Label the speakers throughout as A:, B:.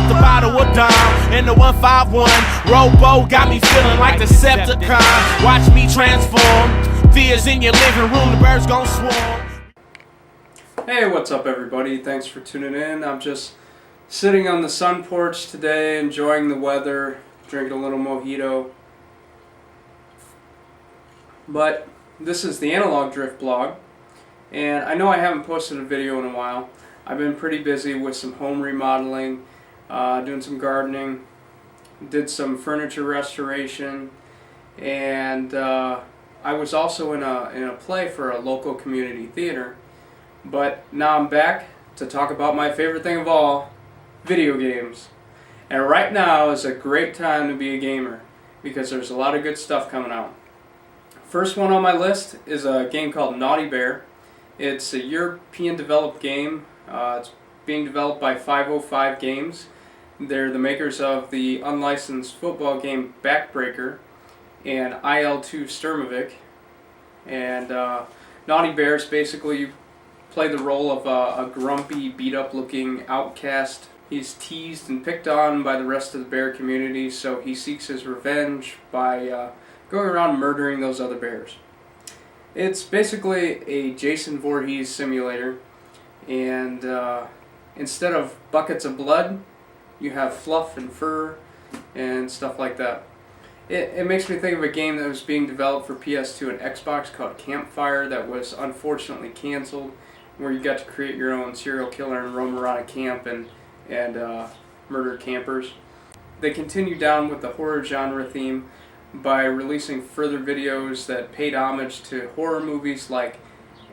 A: popped a bottle of Dom in the 151. Robo got me feeling like Decepticon. Watch me transform. Fears in your living room, the birds gon' swarm.
B: Hey, what's up everybody? Thanks for tuning in. I'm just sitting on the sun porch today, enjoying the weather, drinking a little mojito. But this is the Analog Drift blog, and I know I haven't posted a video in a while. I've been pretty busy with some home remodeling, doing some gardening, did some furniture restoration, and I was also in a play for a local community theater. But now I'm back to talk about my favorite thing of all, video games. And right now is a great time to be a gamer because there's a lot of good stuff coming out. First one on my list is a game called Naughty Bear. It's a European developed game. It's being developed by 505 Games. They're the makers of the unlicensed football game Backbreaker and IL-2 Sturmovik. And Naughty Bear is basically, you play the role of a grumpy, beat-up looking outcast. He's teased and picked on by the rest of the bear community, so he seeks his revenge by going around murdering those other bears. It's basically a Jason Voorhees simulator, and instead of buckets of blood, you have fluff and fur and stuff like that. It makes me think of a game that was being developed for PS2 and Xbox called Campfire that was unfortunately canceled, where you got to create your own serial killer and roam around a camp and murder campers. They continue down with the horror genre theme by releasing further videos that paid homage to horror movies like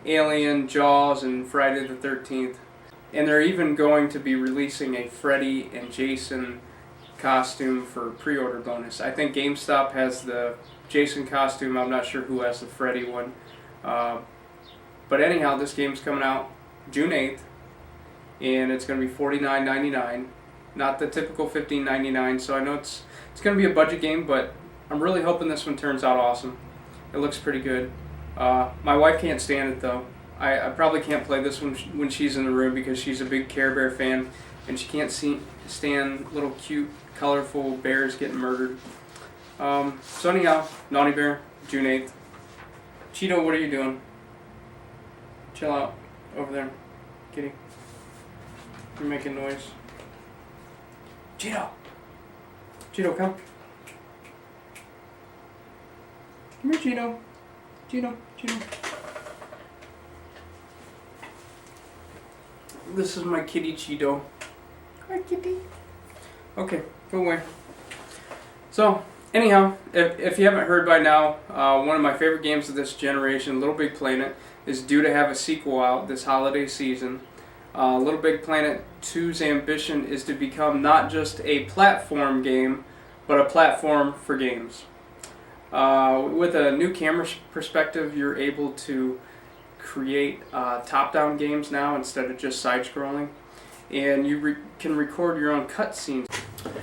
B: Alien, Jaws, and Friday the 13th. And they're even going to be releasing a Freddy and Jason costume for pre-order bonus. I think GameStop has the Jason costume. I'm not sure who has the Freddy one. But anyhow, this game's coming out June 8th, and it's going to be $49.99, not the typical $15.99. So I know it's going to be a budget game, but I'm really hoping this one turns out awesome. It looks pretty good. My wife can't stand it though. I probably can't play this one when she's in the room because she's a big Care Bear fan, and she can't stand little cute, colorful bears getting murdered. So anyhow, Naughty Bear, June 8th. Cheeto, what are you doing? Chill out over there, kitty. You're making noise. Cheeto! Cheeto, come. Come here, Cheeto. Cheeto. This is my kitty, Cheeto. Hi, kitty. Okay, go away. So, anyhow, if you haven't heard by now, one of my favorite games of this generation, Little Big Planet, is due to have a sequel out this holiday season. Little Big Planet 2's ambition is to become not just a platform game, but a platform for games. With a new camera perspective, you're able to create top-down games now instead of just side-scrolling, and you can record your own cutscenes,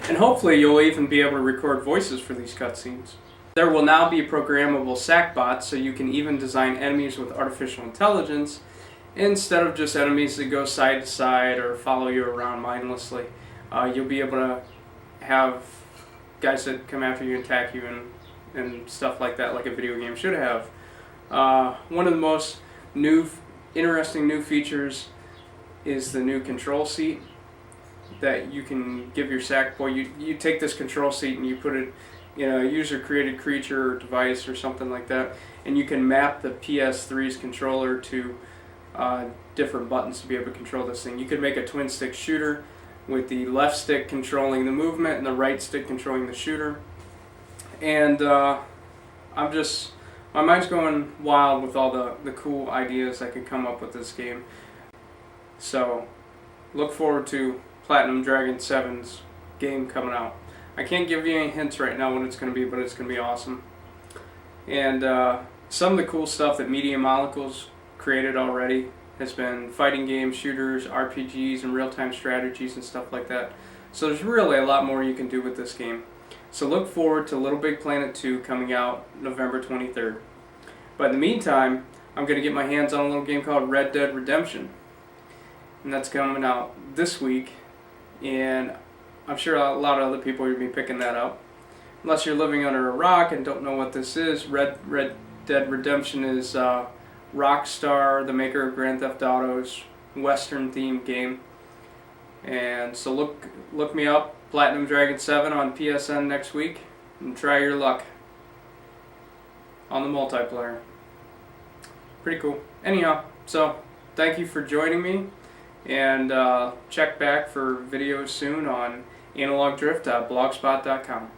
B: and hopefully you'll even be able to record voices for these cutscenes. There will now be programmable sackbots, so you can even design enemies with artificial intelligence instead of just enemies that go side to side or follow you around mindlessly. You'll be able to have guys that come after you and attack you and stuff like that, like a video game should have. One of the most interesting new features is the new control seat that you can give your Sackboy. You take this control seat and you put it in a user-created creature or device or something like that, and you can map the PS3's controller to different buttons to be able to control this thing. You could make a twin-stick shooter with the left stick controlling the movement and the right stick controlling the shooter. And my mind's going wild with all the cool ideas I could come up with this game. So, look forward to Platinum Dragon 7's game coming out. I can't give you any hints right now what it's going to be, but it's going to be awesome. And some of the cool stuff that Media Molecules created already has been fighting games, shooters, RPGs, and real-time strategies and stuff like that. So there's really a lot more you can do with this game. So look forward to Little Big Planet 2 coming out November 23rd. But in the meantime, I'm going to get my hands on a little game called Red Dead Redemption. And that's coming out this week. And I'm sure a lot of other people will be picking that up. Unless you're living under a rock and don't know what this is, Red Dead Redemption is Rockstar, the maker of Grand Theft Auto's Western themed game. And so look me up, Platinum Dragon 7 on PSN next week, and try your luck on the multiplayer. Pretty cool. Anyhow, so thank you for joining me, and check back for videos soon on analogdrift.blogspot.com.